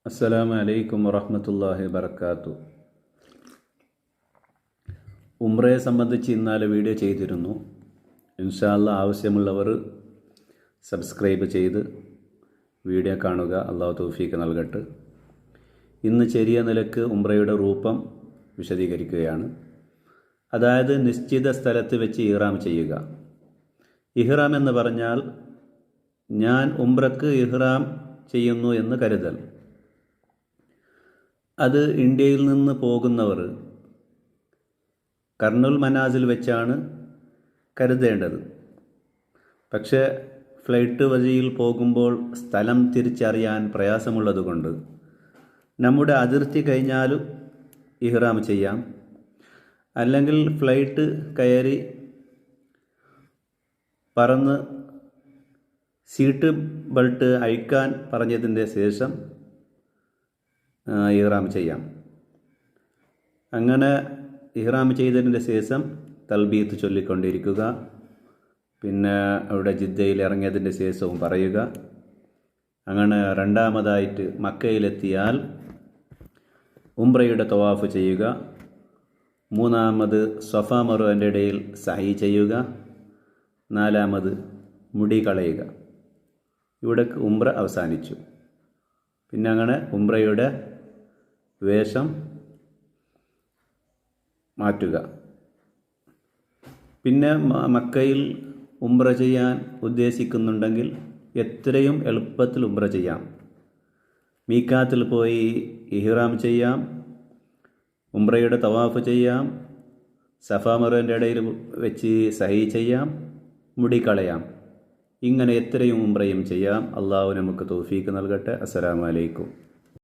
അസ്സലാമു അലൈക്കും വറഹ്മത്തുള്ളാഹി വബറകാതുഹു. ഉംറയെ സംബന്ധിച്ച് ഇന്നലെ വീഡിയോ ചെയ്തിരുന്നു. ഇൻഷാ അല്ലാഹ് ആവശ്യമുള്ളവർ സബ്സ്ക്രൈബ് ചെയ്ത് വീഡിയോ കാണുക. അള്ളാഹു തൗഫീഖ് നൽകട്ടെ. ഇന്ന് ചെറിയ നിലക്ക് ഉംറയുടെ രൂപം വിശദീകരിക്കുകയാണ്. അതായത് നിശ്ചിത സ്ഥലത്ത് വെച്ച് ഇഹ്റാം ചെയ്യുക. ഇഹ്റാം എന്ന് പറഞ്ഞാൽ ഞാൻ ഉംറക്ക് ഇഹ്റാം ചെയ്യുന്നു എന്ന് കരുതൽ. അത് ഇന്ത്യയിൽ നിന്ന് പോകുന്നവർ കർണുൽ മനാസിൽ വെച്ചാണ് കരുതേണ്ടത്. പക്ഷേ ഫ്ലൈറ്റ് വഴിയിൽ പോകുമ്പോൾ സ്ഥലം തിരിച്ചറിയാൻ പ്രയാസമുള്ളതുകൊണ്ട് നമ്മുടെ അതിർത്തി കഴിഞ്ഞാലും ഇഹ്റാം ചെയ്യാം. അല്ലെങ്കിൽ ഫ്ലൈറ്റ് കയറി പറന്ന് സീറ്റ് ബെൽറ്റ് അഴിക്കാൻ പറഞ്ഞതിൻ്റെ ശേഷം ഇഹ്റാം ചെയ്യാം. അങ്ങനെ ഇഹ്റാം ചെയ്തതിൻ്റെ ശേഷം തൽബീത്ത് ചൊല്ലിക്കൊണ്ടിരിക്കുക. പിന്നെ അവിടെ ജിദ്ദയിൽ ഇറങ്ങിയതിൻ്റെ ശേഷവും പറയുക. അങ്ങനെ രണ്ടാമതായിട്ട് മക്കയിലെത്തിയാൽ ഉംറയുടെ തവാഫ് ചെയ്യുക. മൂന്നാമത് സഫ മറുവിൻ്റെ ഇടയിൽ സഅയ് ചെയ്യുക. നാലാമത് മുടി കളയുക. ഇവിടെ ഉംറ അവസാനിച്ചു. പിന്നെ അങ്ങനെ ഉംറയുടെ വേഷം മാറ്റുക. പിന്നെ മക്കയിൽ ഉംറ ചെയ്യാൻ ഉദ്ദേശിക്കുന്നുണ്ടെങ്കിൽ എത്രയും എളുപ്പത്തിൽ ഉംറ ചെയ്യാം. മീക്കാത്തിൽ പോയി ഇഹ്റാം ചെയ്യാം, ഉംറയുടെ തവാഫ് ചെയ്യാം, സഫാ മറുവിൻ്റെ ഇടയിൽ വെച്ച് സഅയ് ചെയ്യാം, മുടി കളയാം. ഇങ്ങനെ എത്രയും ഉംറയും ചെയ്യാം. അള്ളാഹു നമുക്ക് തൗഫീഖ് നൽകട്ടെ. അസ്സലാമു അലൈക്കും.